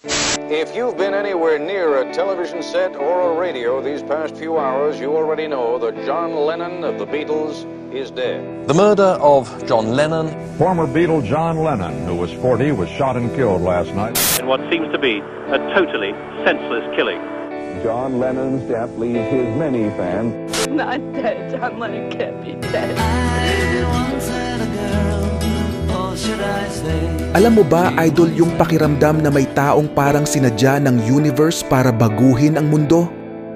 If you've been anywhere near a television set or a radio these past few hours, you already know that John Lennon of the Beatles is dead. The murder of John Lennon. Former Beatle John Lennon, who was 40, was shot and killed last night in what seems to be a totally senseless killing. John Lennon's death leaves his many fans. Not dead. John Lennon can't be dead. Alam mo ba, idol, yung pakiramdam na may taong parang sinadya ng universe para baguhin ang mundo?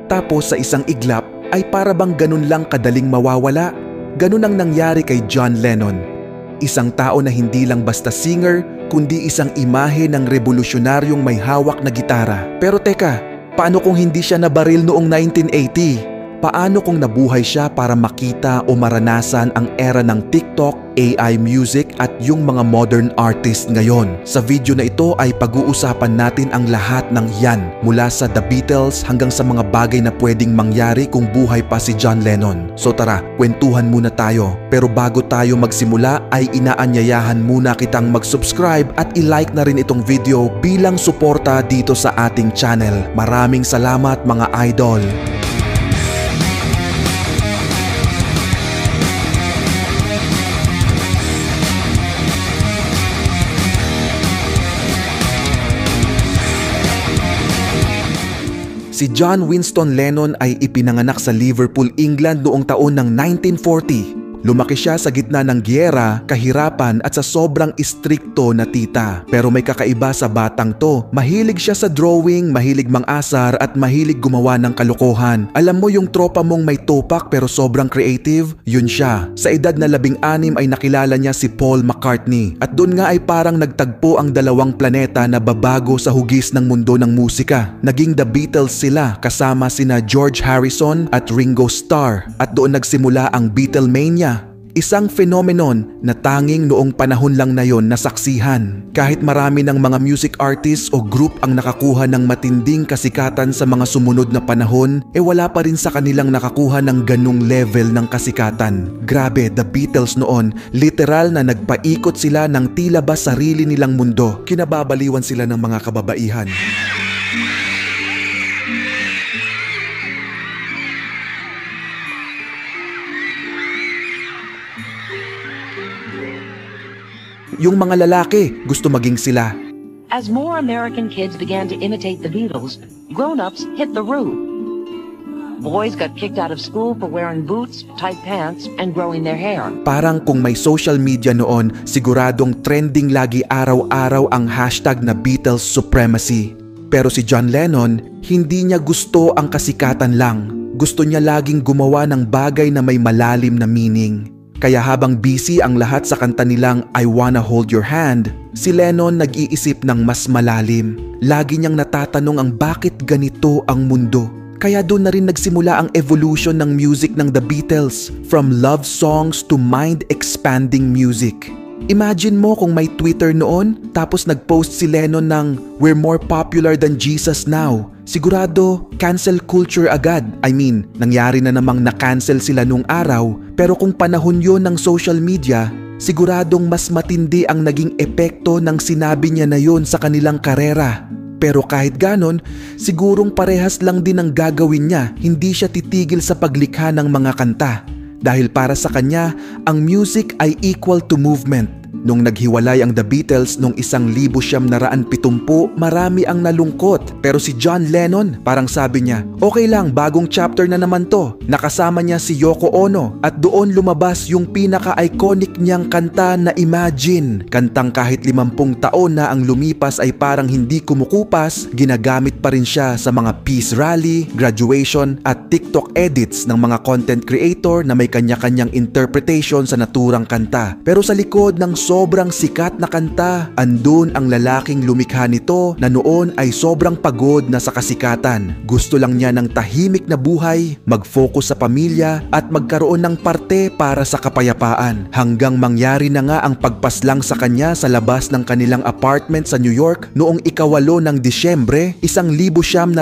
Tapos sa isang iglap ay para bang ganun lang kadaling mawawala? Ganun ang nangyari kay John Lennon. Isang tao na hindi lang basta singer, kundi isang imahe ng revolusyonaryong may hawak na gitara. Pero teka, paano kung hindi siya nabaril noong 1980? Paano kung nabuhay siya para makita o maranasan ang era ng TikTok, AI music at yung mga modern artist ngayon? Sa video na ito ay pag-uusapan natin ang lahat ng yan, mula sa The Beatles hanggang sa mga bagay na pwedeng mangyari kung buhay pa si John Lennon. So tara, kwentuhan muna tayo. Pero bago tayo magsimula ay inaanyayahan muna kitang mag-subscribe at i-like na rin itong video bilang suporta dito sa ating channel. Maraming salamat mga idol! Si John Winston Lennon ay ipinanganak sa Liverpool, England noong taon ng 1940. Lumaki siya sa gitna ng giyera, kahirapan at sa sobrang istrikto na tita. Pero may kakaiba sa batang to. Mahilig siya sa drawing, mahilig mang-asar at mahilig gumawa ng kalokohan. Alam mo yung tropa mong may topak pero sobrang creative? Yun siya. Sa edad na 16 ay nakilala niya si Paul McCartney. At doon nga ay parang nagtagpo ang dalawang planeta na babago sa hugis ng mundo ng musika. Naging The Beatles sila kasama sina George Harrison at Ringo Starr. At doon nagsimula ang Beatlemania. Isang phenomenon na tanging noong panahon lang na yon nasaksihan. Kahit marami ng mga music artists o group ang nakakuha ng matinding kasikatan sa mga sumunod na panahon, wala pa rin sa kanilang nakakuha ng ganung level ng kasikatan. Grabe, The Beatles noon, literal na nagpaikot sila ng tila ba sarili nilang mundo. Kinababaliwan sila ng mga kababaihan. Yung mga lalaki, gusto maging sila. As more American kids began to imitate the Beatles, grown-ups hit the roof. Boys got kicked out of school for wearing boots, tight pants, and growing their hair. Parang kung may social media noon, siguradong trending lagi araw-araw ang hashtag na Beatles Supremacy. Pero si John Lennon, hindi niya gusto ang kasikatan lang. Gusto niya laging gumawa ng bagay na may malalim na meaning. Kaya habang busy ang lahat sa kanta nilang I Wanna Hold Your Hand, si Lennon nag-iisip ng mas malalim. Lagi niyang natatanong ang bakit ganito ang mundo. Kaya doon na rin nagsimula ang evolution ng music ng The Beatles, from love songs to mind-expanding music. Imagine mo kung may Twitter noon, tapos nag-post si Lennon ng "We're more popular than Jesus now." Sigurado, cancel culture agad. I mean, nangyari na namang na-cancel sila nung araw, pero kung panahon yon ng social media, siguradong mas matindi ang naging epekto ng sinabi niya na yon sa kanilang karera. Pero kahit ganon, sigurong parehas lang din ang gagawin niya, hindi siya titigil sa paglikha ng mga kanta. Dahil para sa kanya, ang music ay equal to movement. Nung naghiwalay ang The Beatles noong 1970, marami ang nalungkot. Pero si John Lennon, parang sabi niya, okay lang, bagong chapter na naman to. Nakasama niya si Yoko Ono at doon lumabas yung pinaka-iconic niyang kanta na Imagine. Kantang kahit 50 taon na ang lumipas ay parang hindi kumukupas, ginagamit pa rin siya sa mga peace rally, graduation at TikTok edits ng mga content creator na may kanya-kanyang interpretation sa naturang kanta. Pero sa likod ng sobrang sikat na kanta, andun ang lalaking lumikha nito na noon ay sobrang pagod na sa kasikatan. Gusto lang niya ng tahimik na buhay, mag-focus sa pamilya at magkaroon ng parte para sa kapayapaan. Hanggang mangyari na nga ang pagpaslang sa kanya sa labas ng kanilang apartment sa New York noong 8 ng Disyembre, 1980.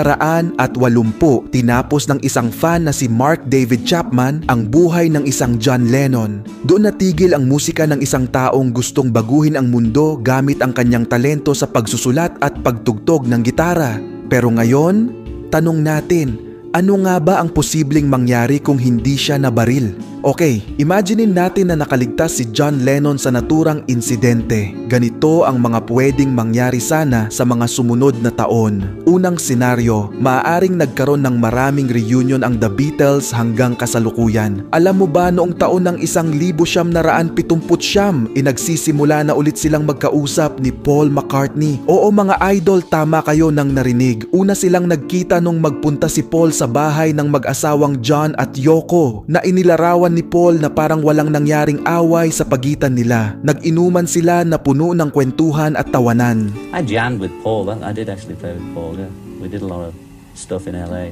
Tinapos ng isang fan na si Mark David Chapman ang buhay ng isang John Lennon. Doon natigil ang musika ng isang taong taong gustong baguhin ang mundo gamit ang kanyang talento sa pagsusulat at pagtugtog ng gitara. Pero ngayon, tanong natin, ano nga ba ang posibleng mangyari kung hindi siya nabaril? Okay, imaginein natin na nakaligtas si John Lennon sa naturang insidente. Ganito ang mga pwedeng mangyari sana sa mga sumunod na taon. Unang senaryo, maaaring nagkaroon ng maraming reunion ang The Beatles hanggang kasalukuyan. Alam mo ba noong taon ng 1979, nagsisimula na ulit silang magkausap ni Paul McCartney. Oo mga idol, tama kayo nang narinig. Una silang nagkita nung magpunta si Paul sa bahay ng mag-asawang John at Yoko na inilarawan ni Paul na parang walang nangyaring away sa pagitan nila. Nag-inuman sila na puno ng kwentuhan at tawanan. I jammed with Paul. I did actually play with Paul. Yeah. We did a lot of stuff in LA.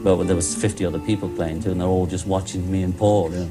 But there was 50 other people playing too, and they're all just watching me and Paul. Yeah.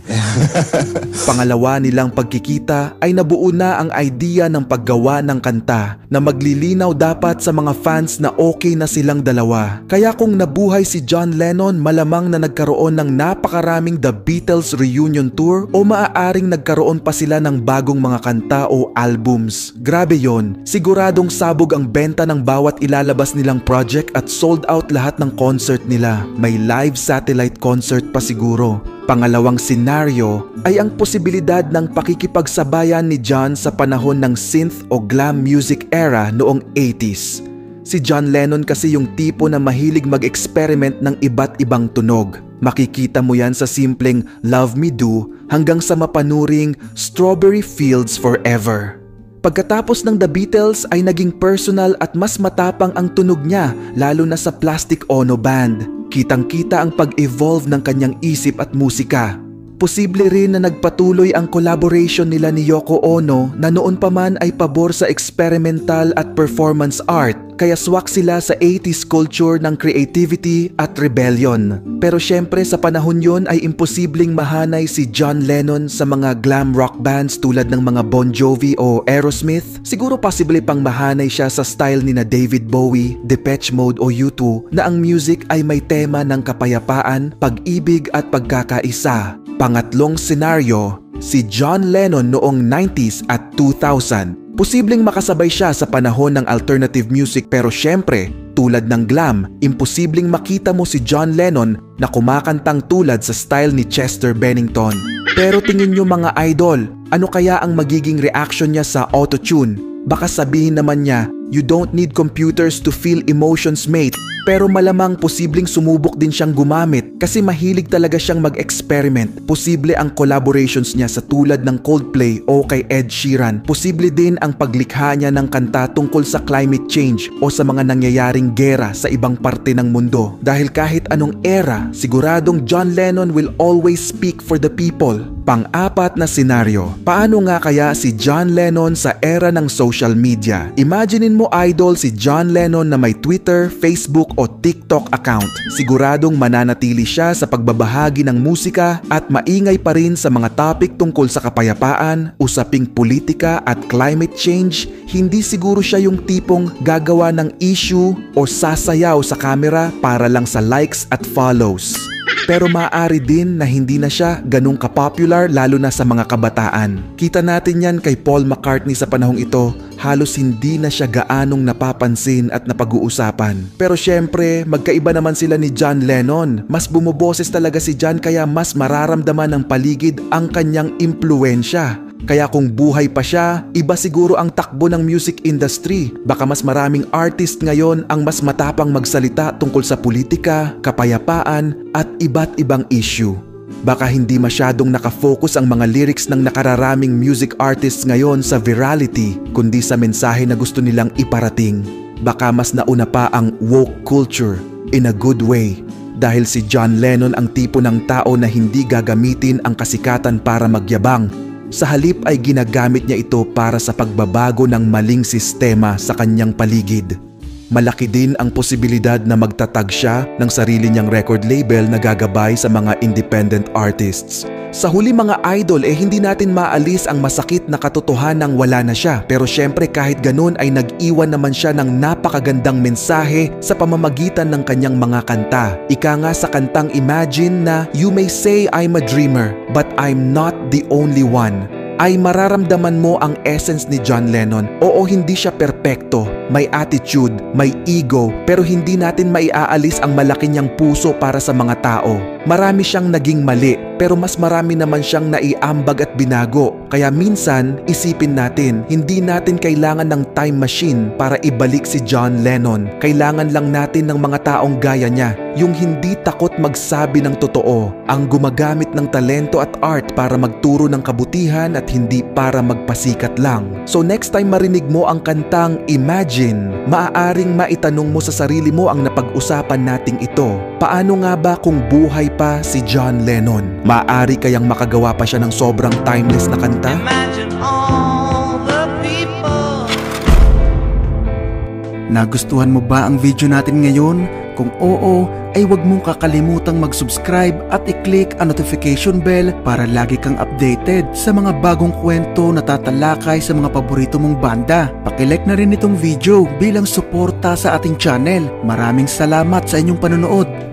Pangalawa nilang pagkikita ay nabuo na ang idea ng paggawa ng kanta na maglilinaw dapat sa mga fans na okay na silang dalawa. Kaya kung nabuhay si John Lennon, malamang na nagkaroon ng napakaraming The Beatles reunion tour o maaaring nagkaroon pa sila ng bagong mga kanta o albums. Grabe yon, siguradong sabog ang benta ng bawat ilalabas nilang project at sold out lahat ng concert nila. May live satellite concert pa siguro. Pangalawang senaryo ay ang posibilidad ng pakikipagsabayan ni John sa panahon ng synth o glam music era noong 80s. Si John Lennon kasi yung tipo na mahilig mag-experiment ng iba't ibang tunog. Makikita mo yan sa simpleng Love Me Do hanggang sa mapanuring Strawberry Fields Forever. Pagkatapos ng The Beatles ay naging personal at mas matapang ang tunog niya, lalo na sa Plastic Ono Band. Kitang-kita ang pag-evolve ng kanyang isip at musika. Posible rin na nagpatuloy ang collaboration nila ni Yoko Ono na noon pa man ay pabor sa experimental at performance art, kaya swak sila sa 80s culture ng creativity at rebellion. Pero syempre sa panahon yon ay imposibleng mahanay si John Lennon sa mga glam rock bands tulad ng mga Bon Jovi o Aerosmith. Siguro possible pang mahanay siya sa style ni na David Bowie, Depeche Mode o U2 na ang music ay may tema ng kapayapaan, pag-ibig at pagkakaisa. Pangatlong senaryo, si John Lennon noong 90s at 2000. Posibleng makasabay siya sa panahon ng alternative music pero syempre, tulad ng glam, imposibleng makita mo si John Lennon na kumakantang tulad sa style ni Chester Bennington. Pero tingin nyo mga idol, ano kaya ang magiging reaction niya sa autotune? Baka sabihin naman niya, you don't need computers to feel emotions mate. Pero malamang posibleng sumubok din siyang gumamit kasi mahilig talaga siyang mag-experiment. Posible ang collaborations niya sa tulad ng Coldplay o kay Ed Sheeran. Posible din ang paglikha niya ng kanta tungkol sa climate change o sa mga nangyayaring gera sa ibang parte ng mundo. Dahil kahit anong era, siguradong John Lennon will always speak for the people. Pang-apat na senaryo, paano nga kaya si John Lennon sa era ng social media? Imaginein mo idol si John Lennon na may Twitter, Facebook o TikTok account. Siguradong mananatili siya sa pagbabahagi ng musika at maingay pa rin sa mga topic tungkol sa kapayapaan, usaping politika at climate change. Hindi siguro siya yung tipong gagawa ng issue o sasayaw sa camera para lang sa likes at follows. Pero maaari din na hindi na siya ganung ka-popular lalo na sa mga kabataan. Kita natin yan kay Paul McCartney sa panahong ito, halos hindi na siya gaanong napapansin at napag-uusapan. Pero syempre, magkaiba naman sila ni John Lennon. Mas bumoboses talaga si John kaya mas mararamdaman ng paligid ang kanyang impluwensya. Kaya kung buhay pa siya, iba siguro ang takbo ng music industry. Baka mas maraming artist ngayon ang mas matapang magsalita tungkol sa politika, kapayapaan at iba't ibang issue. Baka hindi masyadong nakafocus ang mga lyrics ng nakararaming music artists ngayon sa virality, kundi sa mensahe na gusto nilang iparating. Baka mas nauna pa ang woke culture in a good way. Dahil si John Lennon ang tipo ng tao na hindi gagamitin ang kasikatan para magyabang. Sa halip ay ginagamit niya ito para sa pagbabago ng maling sistema sa kanyang paligid. Malaki din ang posibilidad na magtatag siya ng sarili niyang record label na gagabay sa mga independent artists. Sa huli mga idol hindi natin maalis ang masakit na katotohanang wala na siya. Pero syempre kahit ganun ay nag-iwan naman siya ng napakagandang mensahe sa pamamagitan ng kanyang mga kanta. Ika nga sa kantang Imagine na, "You may say I'm a dreamer, but I'm not the only one. ay mararamdaman mo ang essence ni John Lennon. Oo, hindi siya perpekto, may attitude, may ego, pero hindi natin maiaalis ang malaki niyang puso para sa mga tao. Marami siyang naging mali, pero mas marami naman siyang naiambag at binago. Kaya minsan, isipin natin, hindi natin kailangan ng time machine para ibalik si John Lennon. Kailangan lang natin ng mga taong gaya niya, yung hindi takot magsabi ng totoo, ang gumagamit ng talento at art para magturo ng kabutihan at hindi para magpasikat lang. So next time marinig mo ang kantang Imagine, maaaring maitanong mo sa sarili mo ang napag-usapan nating ito. Paano nga ba kung buhay pa si John Lennon? Maaari kayang makagawa pa siya ng sobrang timeless na kanta? Nagustuhan mo ba ang video natin ngayon? Kung oo, ay huwag mong kakalimutang mag-subscribe at i-click ang notification bell para lagi kang updated sa mga bagong kwento na tatalakay sa mga paborito mong banda. Pakilike na rin itong video bilang suporta sa ating channel. Maraming salamat sa inyong panonood.